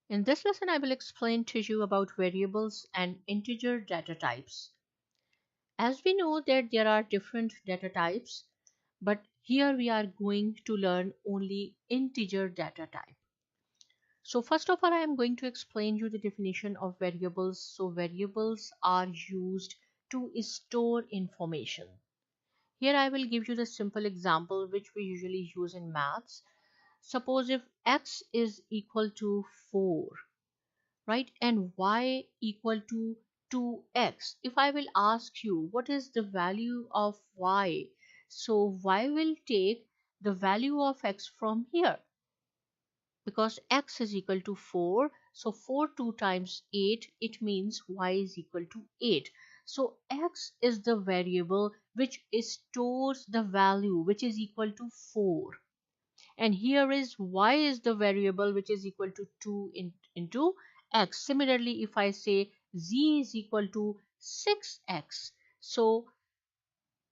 In this lesson, I will explain to you about variables and integer data types. As we know that there are different data types, but here we are going to learn only integer data type. So first of all, I am going to explain you the definition of variables. So variables are used to store information. Here I will give you the simple example which we usually use in maths. Suppose if x is equal to 4, right, and y equal to 2x. If I will ask you what is the value of y, so y will take the value of x from here, because x is equal to 4, so 4 2 times 8, it means y is equal to 8. So x is the variable which stores the value which is equal to 4, and here is y is the variable which is equal to 2 into x. Similarly, if I say z is equal to 6x, so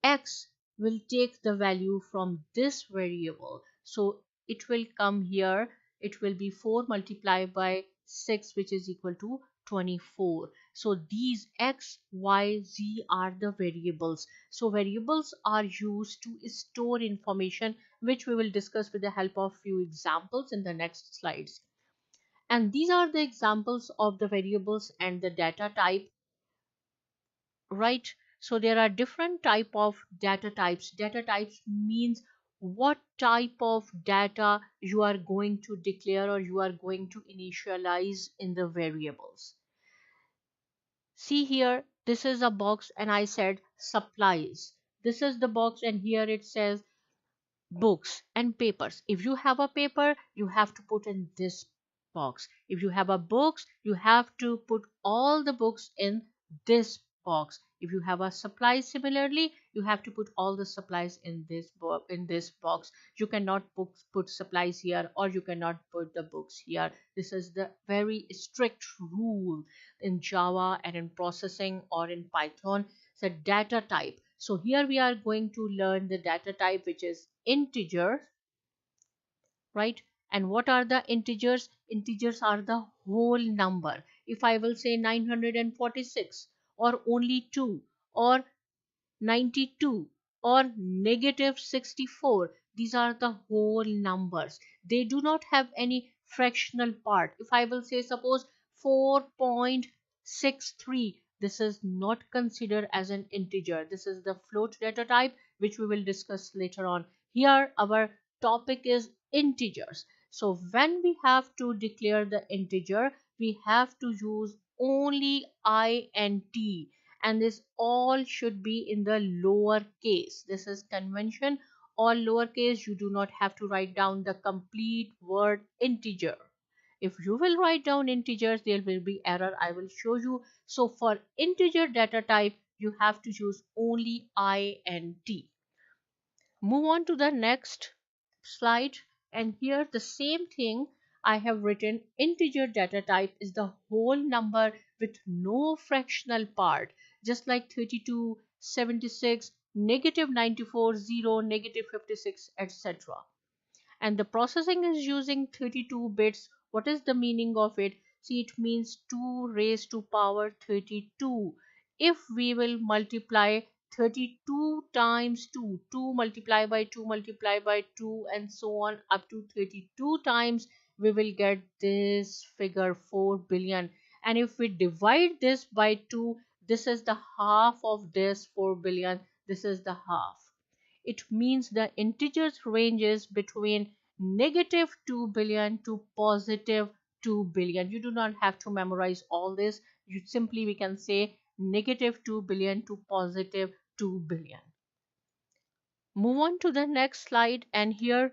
x will take the value from this variable, so it will come here, it will be 4 multiplied by 6 which is equal to 24. So these x, y, z are the variables. So variables are used to store information, which we will discuss with the help of few examples in the next slides. And these are the examples of the variables and the data type, right? So there are different type of data types. Data types means what type of data you are going to declare or you are going to initialize in the variables. See here, this is a box and I said supplies. This is the box and here it says books and papers. If you have a paper, you have to put in this box. If you have a books, you have to put all the books in this box. If you have a supply, similarly, you have to put all the supplies in this box. You cannot put supplies here, or you cannot put the books here. This is the very strict rule in Java and in processing or in Python. It's a data type. So here we are going to learn the data type, which is integer, right? And what are the integers? Integers are the whole number. If I will say 946 or only 2 or 92 or negative 64, these are the whole numbers. They do not have any fractional part. If I will say suppose 4.63, this is not considered as an integer. This is the float data type, which we will discuss later on. Here our topic is integers. So when we have to declare the integer, we have to use only I and t, and this all should be in the lower case. This is convention, all lowercase. You do not have to write down the complete word integer. If you will write down integers, there will be error. I will show you. So for integer data type, you have to use only I and t. Move on to the next slide, and here the same thing I have written. Integer data type is the whole number with no fractional part, just like 32, 76, negative 94, 0, negative 56, etc. And the processing is using 32 bits. What is the meaning of it? See, it means 2 raised to power 32. If we will multiply 32 times 2, 2 multiplied by 2 multiplied by 2 and so on up to 32 times, we will get this figure 4 billion. And if we divide this by 2, this is the half of this 4 billion. This is the half. It means the integers ranges between negative 2 billion to positive 2 billion. You do not have to memorize all this. You simply, we can say negative 2 billion to positive 2 billion. Move on to the next slide, and here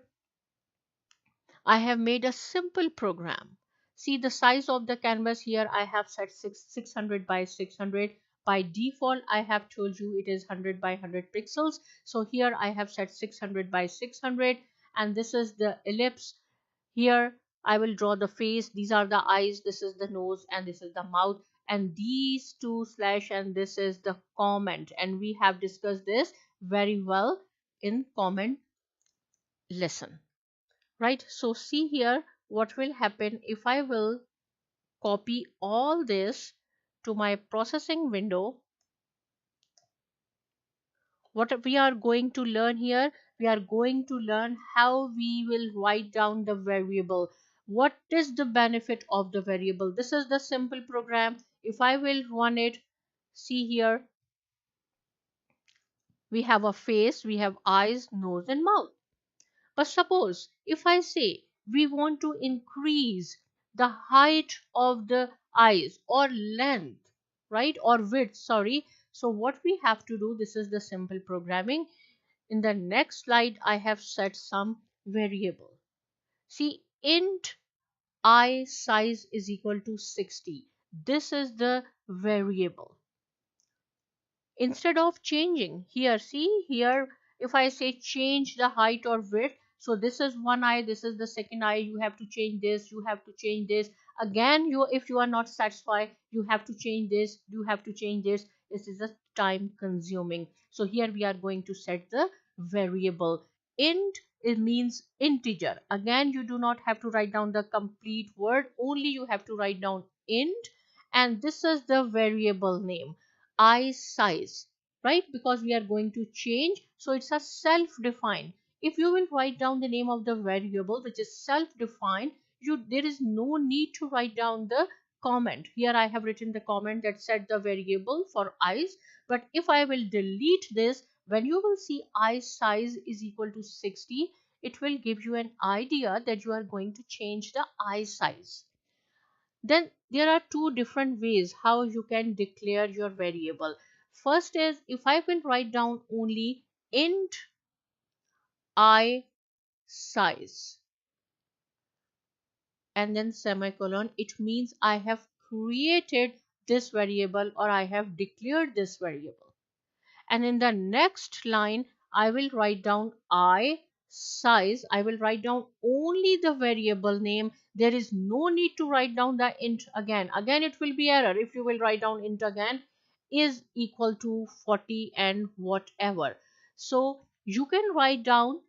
I have made a simple program. See the size of the canvas here. I have set 600 by 600. By default, I have told you it is 100 by 100 pixels. So here I have set 600 by 600, and this is the ellipse. Here I will draw the face. These are the eyes. This is the nose, and this is the mouth. And these two slash, and this is the comment. And we have discussed this very well in comment lesson. Right, so see here what will happen if I will copy all this to my processing window. What we are going to learn here, we are going to learn how we will write down the variable. What is the benefit of the variable? This is the simple program. If I will run it, see here, we have a face, we have eyes, nose and mouth. But suppose if I say we want to increase the height of the eyes or length, right, or width, sorry. So what we have to do, this is the simple programming. In the next slide, I have set some variable. See, int eye size is equal to 60. This is the variable. Instead of changing here, see here, if I say change the height or width, so this is one eye, this is the second eye, you have to change this, you have to change this again. You, if you are not satisfied, you have to change this, you have to change this. This is a time consuming. So here we are going to set the variable. Int, it means integer. Again, you do not have to write down the complete word, only you have to write down int, and this is the variable name, eye size, right? Because we are going to change, so it's a self-defined. If you will write down the name of the variable which is self-defined, there is no need to write down the comment. Here I have written the comment that set the variable for eyes, but if I will delete this, when you will see eye size is equal to 60, it will give you an idea that you are going to change the eye size. Then there are two different ways how you can declare your variable. First is, if I will write down only int eye size and then semicolon, it means I have created this variable or I have declared this variable. And in the next line, I will write down eye size. I will write down only the variable name. There is no need to write down the int again. Again, it will be error if you will write down int again, is equal to 40 and whatever. So you can write down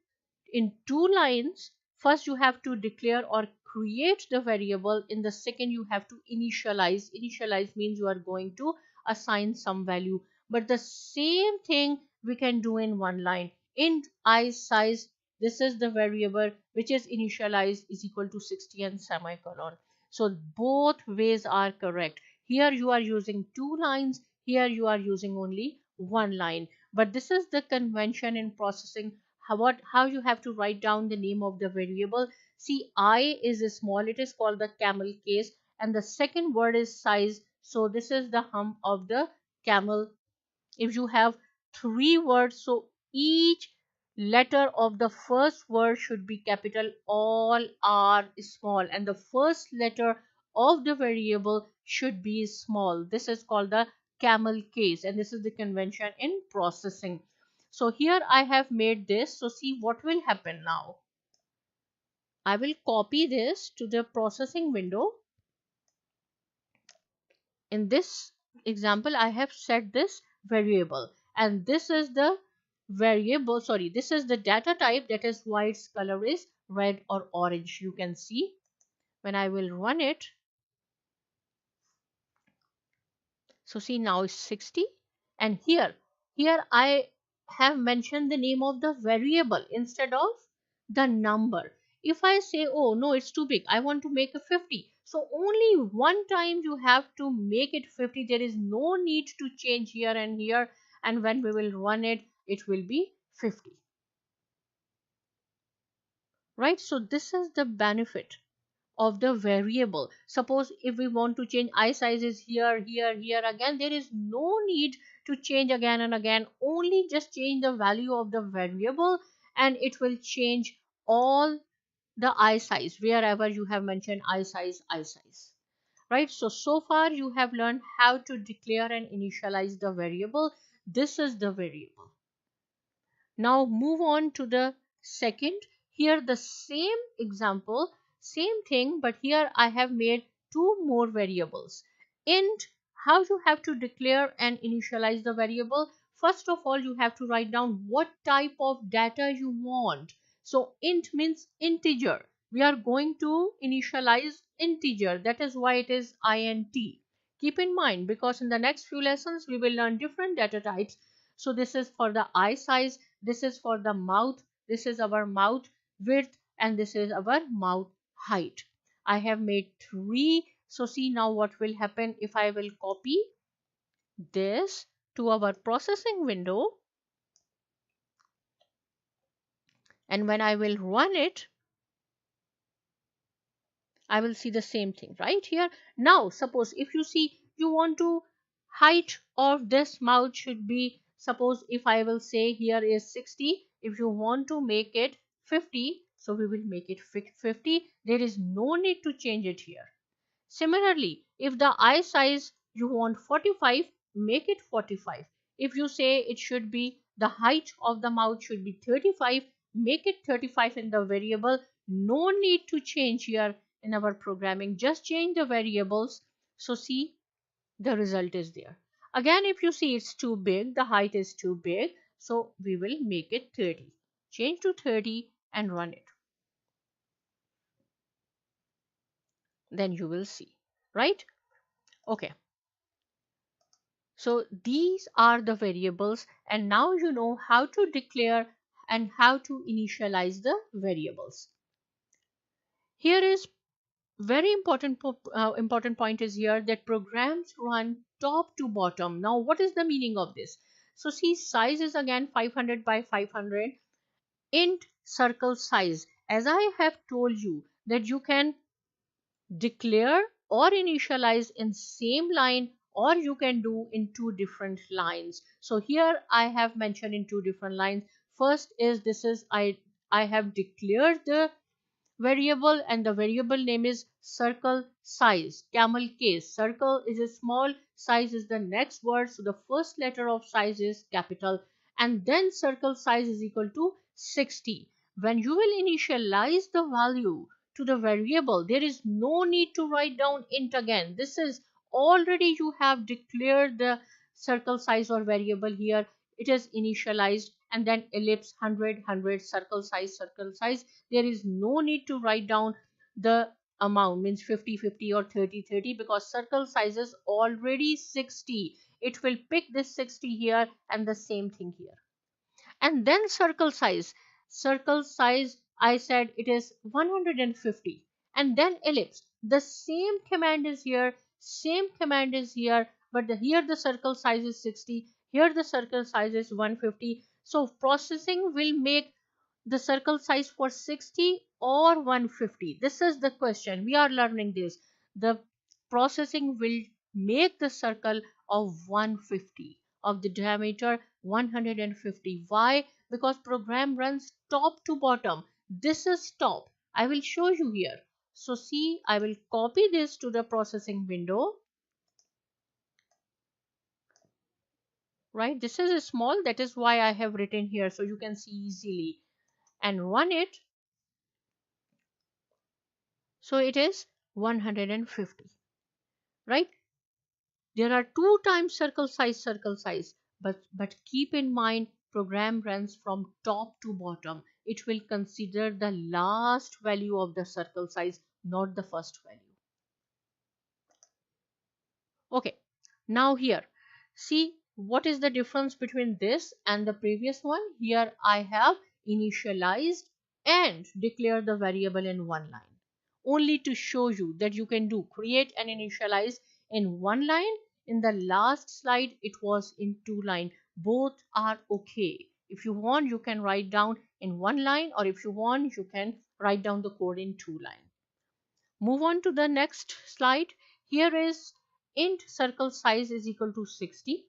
in two lines. First you have to declare or create the variable. In the second you have to initialize. Initialize means you are going to assign some value, but the same thing we can do in one line. Int eye size, this is the variable which is initialized, is equal to 60 and semicolon. So both ways are correct. Here you are using two lines, here you are using only one line, but this is the convention in processing. How you have to write down the name of the variable. See, I is small, it is called the camel case, and the second word is size, so this is the hump of the camel. If you have three words, so each letter of the first word should be capital, all are small, and the first letter of the variable should be small. This is called the camel case, and this is the convention in processing. So here I have made this. So see what will happen now. I will copy this to the processing window. In this example, I have set this variable, and this is the variable, sorry, this is the data type, that is why its color is red or orange. You can see when I will run it. So see, now it's 60, and here I have mentioned the name of the variable instead of the number. If I say, oh no, it's too big, I want to make a 50, so only one time you have to make it 50. There is no need to change here and here, and when we will run it, it will be 50, right? So this is the benefit of the variable. Suppose if we want to change eye sizes here, here again, there is no need to change again and again. Only just change the value of the variable and it will change all the eye size wherever you have mentioned eye size, right? So far you have learned how to declare and initialize the variable. This is the variable. Now move on to the second. Here the same example, same thing, but here I have made two more variables. Int, how you have to declare and initialize the variable. First of all, you have to write down what type of data you want. So int means integer. we are going to initialize integer. That is why it is int. Keep in mind, because in the next few lessons we will learn different data types. So this is for the eye size, this is for the mouth, this is our mouth width, and this is our mouth height. I have made 3. So see now what will happen if I will copy this to our processing window, and when I will run it, I will see the same thing right here. Now suppose if you see you want to height of this mouth should be, suppose if I will say here is 60, if you want to make it 50, so we will make it 50. There is no need to change it here. Similarly, if the eye size you want 45, make it 45. If you say it should be the height of the mouth should be 35, make it 35 in the variable. No need to change here in our programming, just change the variables. So see, the result is there. Again, if you see it's too big, the height is too big, so we will make it 30. Change to 30 and run it. Then you will see, right? Okay. So these are the variables, and now you know how to declare and how to initialize the variables. Here is very important point is here that programs run top to bottom. Now what is the meaning of this? So see, size is again 500 by 500. Int circle size, as I have told you that you can declare or initialize in same line, or you can do in 2 different lines. So here I have mentioned in 2 different lines. First is this is I have declared the variable, and the variable name is circle size, camel case. Circle is a small, size is the next word, so the first letter of size is capital, and then circle size is equal to 60. When you will initialize the value to the variable, there is no need to write down int again. This is already you have declared the circle size or variable here. It is initialized, and then ellipse 100 circle size. There is no need to write down the amount, means 50 or 30 because circle size is already 60. It will pick this 60 here and the same thing here. And then circle size I said it is 150, and then ellipse, the same command is here, but here the circle size is 60, here the circle size is 150. So processing will make the circle size for 60 or 150. This is the question, we are learning this. The processing will make the circle of 150, of the diameter 150. Why? Because program runs top to bottom. This is top. I will show you here. So see, I will copy this to the processing window. Right, this is small, that is why I have written here so you can see easily, and run it. So it is 150, right? There are 2 times circle size, but keep in mind program runs from top to bottom. It will consider the last value of the circle size, not the first value. Okay, now here, see what is the difference between this and the previous one. Here I have initialized and declared the variable in one line, only to show you that you can do create and initialize in one line. In the last slide it was in 2 line. Both are okay. If you want you can write down in 1 line, or if you want you can write down the code in 2 line. Move on to the next slide. Here is int circle size is equal to 60,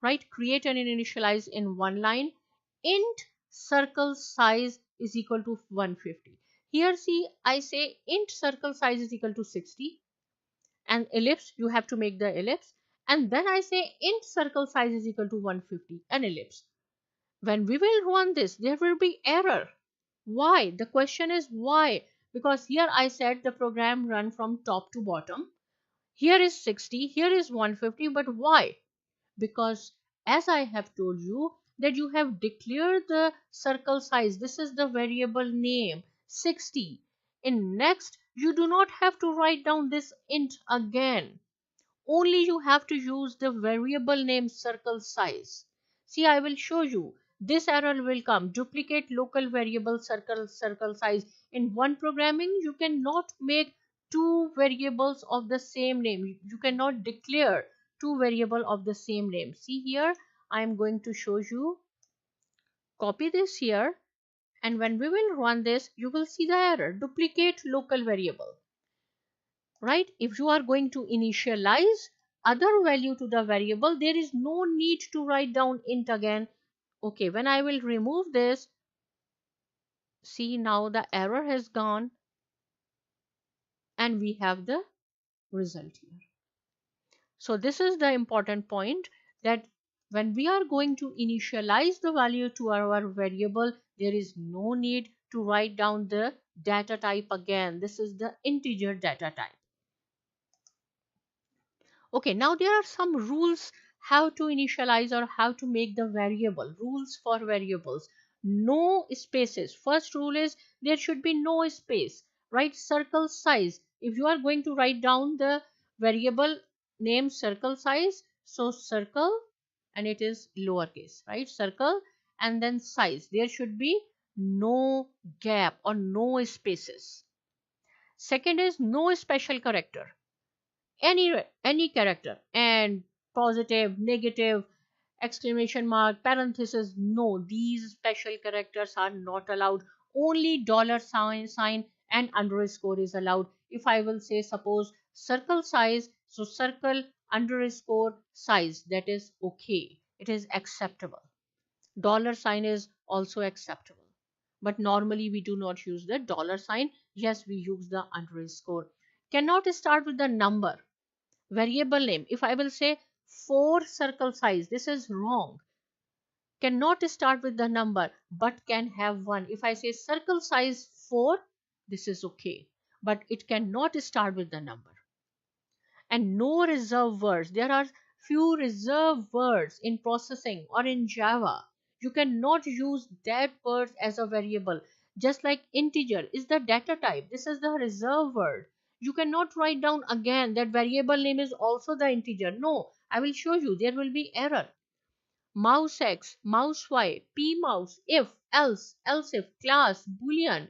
right? Create and initialize in 1 line. Int circle size is equal to 150. Here see, I say int circle size is equal to 60, and ellipse, you have to make the ellipse, and then I say int circle size is equal to 150 and ellipse. When we will run this, there will be error. Why? The question is why? Because here I said the program run from top to bottom. Here is 60, here is 150, but why? Because as I have told you that you have declared the circle size, this is the variable name 60, In next, you do not have to write down this int again. Only you have to use the variable name circle size. See, I will show you. This error will come. Duplicate local variable circle size. In one programming, you cannot make two variables of the same name. You cannot declare two variables of the same name. See here, I am going to show you. Copy this here, and when we will run this, you will see the error. Duplicate local variable. Right? If you are going to initialize other value to the variable, there is no need to write down int again. Okay, when I will remove this, see, now the error has gone and we have the result here. So this is the important point, that when we are going to initialize the value to our variable, there is no need to write down the data type again. This is the integer data type. Okay, now there are some rules how to initialize or how to make the variable. Rules for variables. No spaces. First rule is there should be no space. Right? Circle size. If you are going to write down the variable name circle size, so circle, and it is lowercase, right? Circle and then size. There should be no gap or no spaces. Second is no special character. Any character, and positive, negative, exclamation mark, parenthesis, no, these special characters are not allowed. Only $sign and underscore is allowed. If I will say, suppose circle size, so circle underscore size, that is okay, it is acceptable. $sign is also acceptable, but normally we do not use the $sign. Yes, we use the underscore. Cannot start with the number. Variable name, if I will say 4 circle size, this is wrong. Cannot start with the number, but can have 1. If I say circle size 4, this is okay, but it cannot start with the number. And no reserved words. There are few reserved words in processing or in Java. You cannot use that word as a variable. Just like integer is the data type, this is the reserved word. You cannot write down again that variable name is also the integer. No, I will show you, there will be error. Mouse x, mouse y, p mouse, if, else, else if, class, boolean,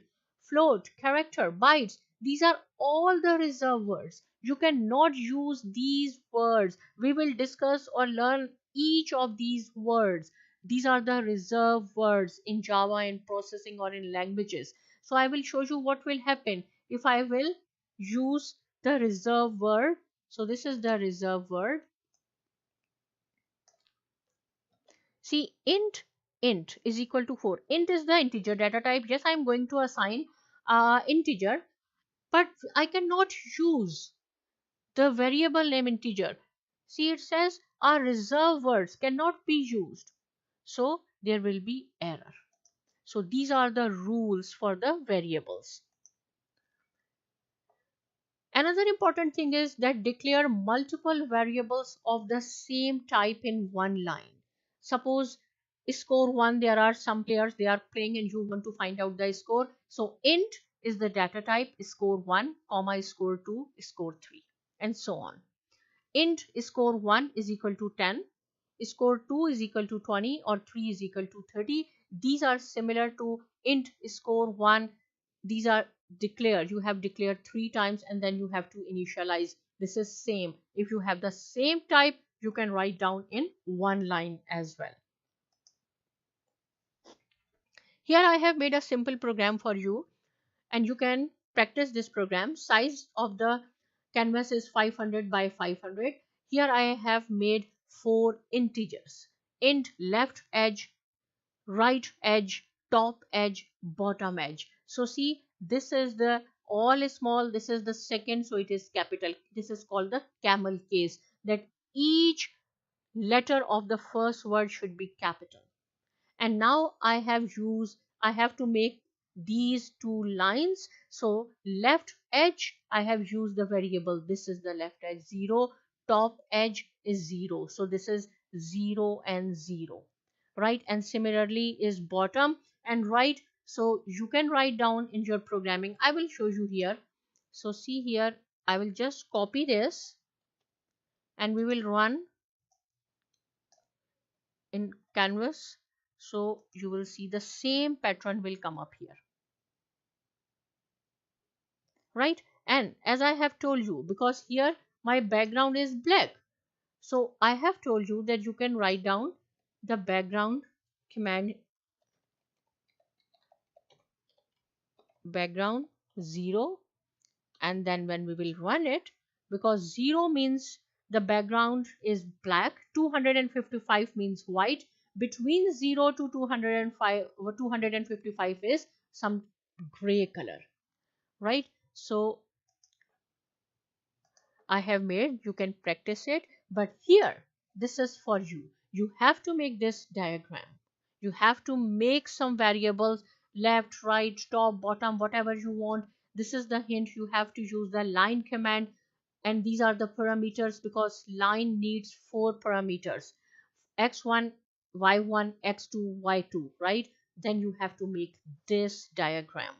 float, character, bytes. These are all the reserved words. You cannot use these words. We will discuss or learn each of these words. These are the reserved words in Java, in processing, or in languages. So I will show you what will happen if I will use the reserved word. So this is the reserved word. See, int is equal to 4. Int is the integer data type. Yes, I am going to assign integer, but I cannot use the variable name integer. See, it says our reserved words cannot be used. So there will be error. So these are the rules for the variables. Another important thing is that declare multiple variables of the same type in one line. Suppose score 1, there are some players, they are playing and you want to find out the score. So int is the data type, score 1, comma, score 2, score 3, and so on. Int score 1 is equal to 10, score 2 is equal to 20, or 3 is equal to 30. These are similar to int score 1. These are declared. You have declared 3 times and then you have to initialize. This is same. If you have the same type, you can write down in one line as well. Here I have made a simple program for you, and you can practice this program. Size of the canvas is 500 by 500. Here I have made 4 integers. Int left edge, right edge, top edge, bottom edge. So see, this is the all small, this is the second, so it is capital. This is called the camel case, that each letter of the first word should be capital. And now I have to make these 2 lines. So left edge, I have used the variable, this is the left edge 0, top edge is 0, so this is 0 and 0, right? And similarly is bottom and right, So you can write down in your programming. I will show you here. So see here, I will just copy this and we will run in canvas. So you will see the same pattern will come up here, right? And as I have told you, because here my background is black, so I have told you that you can write down the background command, background 0, and then when we will run it, because 0 means the background is black, 255 means white, between 0 to 205 or 255 is some gray color, right? So I have made, you can practice it, but here this is for you. You have to make this diagram. You have to make some variables, left, right, top, bottom, whatever you want. This is the hint. You have to use the line command, and these are the parameters because line needs 4 parameters: x1, y1, x2, y2, right? Then you have to make this diagram.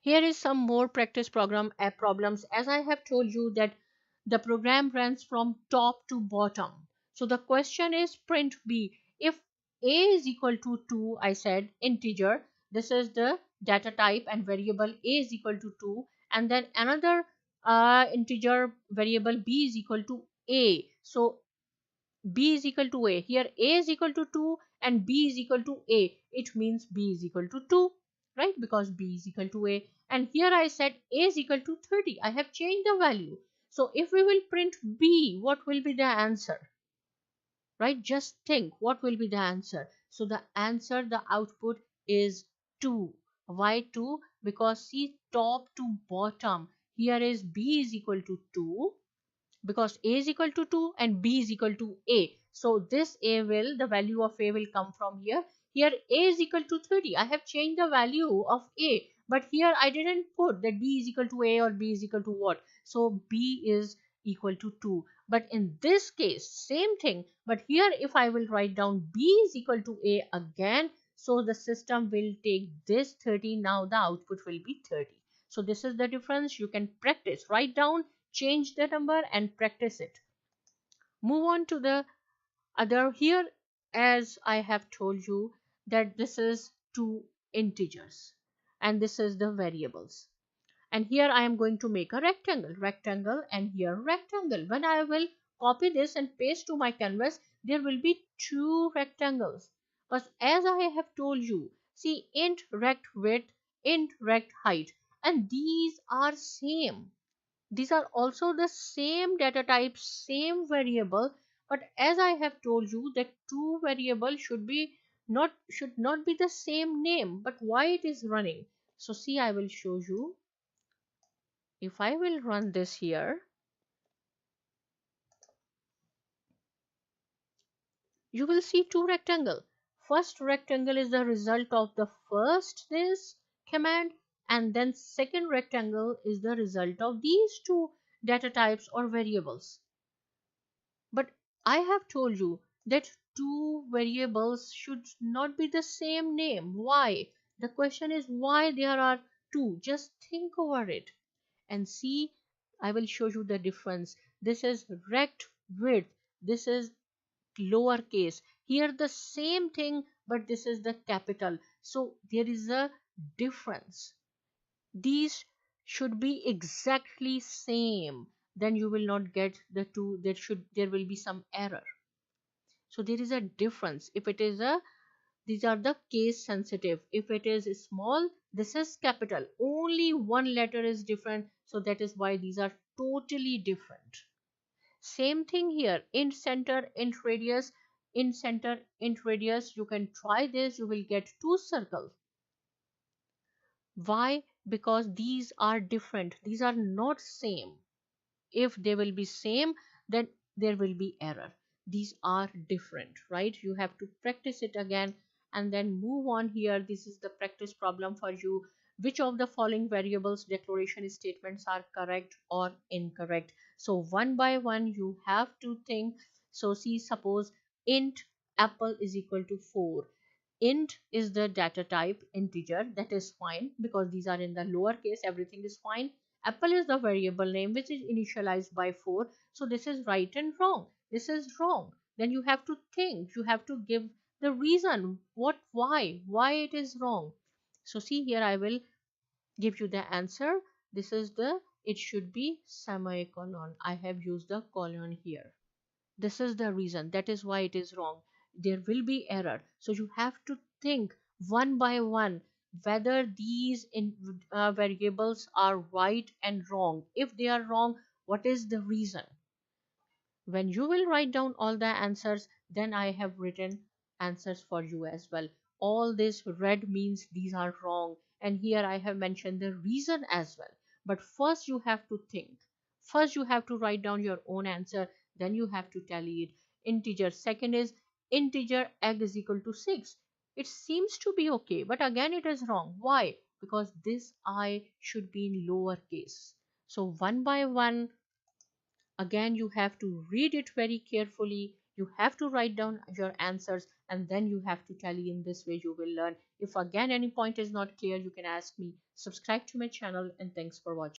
Here is some more practice problems. As I have told you that the program runs from top to bottom. So the question is print B. If A is equal to 2, I said integer, this is the data type and variable A is equal to 2, and then another integer variable B is equal to A. So B is equal to A. Here A is equal to 2 and B is equal to A. It means B is equal to 2, right? Because B is equal to A. And here I said A is equal to 30. I have changed the value. So if we will print B, what will be the answer? Right? Just think what will be the answer. So the answer, the output is 2. Why 2? Because see, top to bottom. Here is B is equal to 2, because A is equal to 2 and B is equal to A. So this A will, the value of A will come from here. Here A is equal to 30. I have changed the value of A, but here I didn't put that B is equal to A or B is equal to what. So B is equal to 2. But in this case, same thing. But here if I will write down B is equal to A again, so the system will take this 30. Now the output will be 30. So this is the difference. You can practice. Write down, change the number and practice it. Move on to the other. Here, as I have told you that this is two integers and this is the variables, and here I am going to make a rectangle and here rectangle. When I will copy this and paste to my canvas, there will be two rectangles. But as I have told you, see, int rect width, int rect height, and these are same. These are also the same data type, same variable, but as I have told you that two variables should not be the same name. But why it is running? So see, I will show you. If I will run this here, you will see two rectangle. First rectangle is the result of the first this command, and then second rectangle is the result of these two data types or variables. But I have told you that two variables should not be the same name. Why? The question is why there are two. Just think over it and see. I will show you the difference. This is rect width. This is lowercase. Here the same thing, but this is the capital. So there is a difference. These should be exactly same. Then you will not get the two. There will be some error. So there is a difference. If it is a, these are the case sensitive. If it is small, this is capital. Only one letter is different. So that is why these are totally different. Same thing here. Int center, int radius, int center, int radius. You can try this. You will get two circles. Why? Because these are different. These are not same. If they will be same, then there will be error. These are different, right? You have to practice it again and then move on. Here, this is the practice problem for you. Which of the following variables declaration statements are correct or incorrect? So one by one you have to think. So see, suppose int apple is equal to 4. int is the data type integer, that is fine because these are in the lower case, everything is fine. Apple is the variable name which is initialized by 4, so this is right and wrong, this is wrong. Then you have to think, you have to give the reason, what, why it is wrong. So see here, I will give you the answer. This is the, it should be semicolon, I have used the colon here. This is the reason, that is why it is wrong. There will be error, so you have to think one by one whether these variables are right and wrong. If they are wrong, what is the reason? When you will write down all the answers, then I have written answers for you as well. All this red means these are wrong, and here I have mentioned the reason as well. But first you have to think, first you have to write down your own answer, then you have to tally it. Integer, second is integer egg is equal to 6. It seems to be okay, but again it is wrong. Why? Because this I should be in lowercase. So one by one, again you have to read it very carefully, you have to write down your answers, and then you have to tally. In this way you will learn. If again any point is not clear, you can ask me. Subscribe to my channel, and thanks for watching.